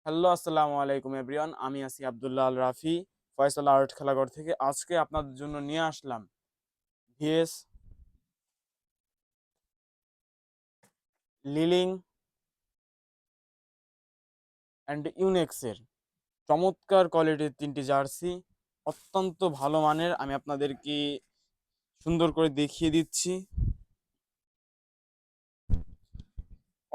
Hello, আসসালামু আলাইকুম everyone. আমি আছি আব্দুল্লাহ আল রাফি, ফয়সাল আর্ট খেলাঘর থেকে। আজকে আপনাদের জন্য নিয়ে আসলাম ভিএস লিলিং অ্যান্ড ইউনেক্সের চমৎকার কোয়ালিটির ৩টি জার্সি, অত্যন্ত ভালো মানের। আমি আপনাদেরকে সুন্দর করে দেখিয়ে দিচ্ছি।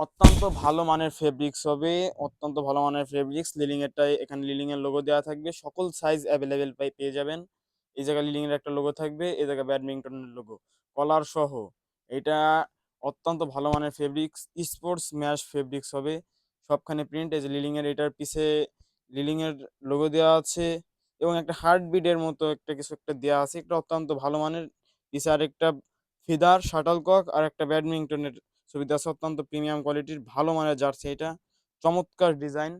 অত্যন্ত ভালো মানের ফেব্রিক্স হবে, অত্যন্ত ভালো মানের ফেব্রিক্স। লিলিংয়েরটাই এখানে লিলিংয়ের লোগো দেওয়া থাকবে, সকল সাইজ অ্যাভেলেবেল পেয়ে যাবেন। এই জায়গায় লিলিংয়ের একটা লোগো থাকবে, এই জায়গায় ব্যাডমিন্টনের লোগো, কলার সহ। এটা অত্যন্ত ভালো মানের ফেব্রিক্স, স্পোর্টস ম্যাশ ফেব্রিক্স হবে, সবখানে প্রিন্ট। এই যে লিলিংয়ের এটার পিছে লিলিংয়ের লোগো দেওয়া আছে এবং একটা হার্টবিটের মতো একটা কিছু একটা দেওয়া আছে। এটা অত্যন্ত ভালো মানের। পিছে আরেকটা ফিদার শাটলকক আর একটা ব্যাডমিন্টনের সুবিধা আছে। অত্যন্ত প্রিমিয়াম কোয়ালিটির ভালো মানের জার্সি এটা, চমৎকার ডিজাইন।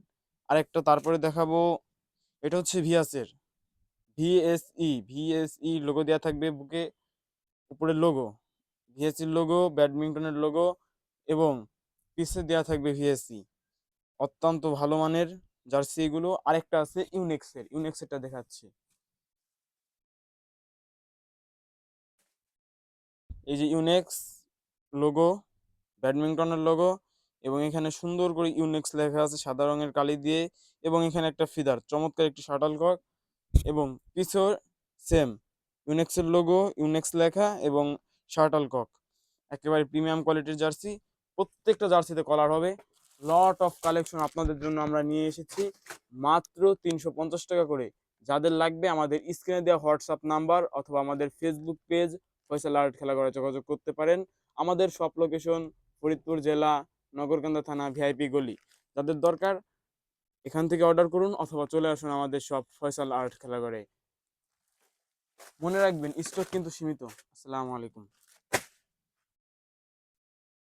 আরেকটা তারপরে দেখাবো, এটা হচ্ছে ভিএসের ভিএসই লোগো দেওয়া থাকবে বুকে, উপরের লোগো ভিএসসির লোগো, ব্যাডমিন্টনের লোগো এবং পিছে দেওয়া থাকবে ভিএসসি। অত্যন্ত ভালো মানের জার্সি এগুলো। আরেকটা আছে ইউনেক্সেরটা দেখাচ্ছি। এই যে ইউনেক্স লোগো, ব্যাডমিন্টনের লোগো, এবং এখানে সুন্দর করে ইউনেক্স লেখা আছে সাদা রঙের কালি দিয়ে, এবং এখানে একটা ফিদার, চমৎকার একটি শাটলকক, এবং পিছর সেম ইউনেক্সের লোগো, ইউনেক্স লেখা এবং শাটলকক। একেবারে প্রিমিয়াম কোয়ালিটির জার্সি। প্রত্যেকটা জার্সিতে কলার হবে। লট অফ কালেকশন আপনাদের জন্য আমরা নিয়ে এসেছি মাত্র 350 টাকা করে। যাদের লাগবে আমাদের স্ক্রিনে দেওয়া হোয়াটসঅ্যাপ নাম্বার অথবা আমাদের ফেসবুক পেজ ফয়সাল আর্ট খেলাঘরে যোগাযোগ করতে পারেন। আমাদের সব লোকেশন ফরিদপুর জেলা, নগরকান্দা থানা, ভিআইপি গলি। যাদের দরকার এখান থেকে অর্ডার করুন অথবা চলে আসুন আমাদের সব ফয়সাল আর্ট খেলাঘরে। মনে রাখবেন, স্টক কিন্তু সীমিত। আসসালামু আলাইকুম।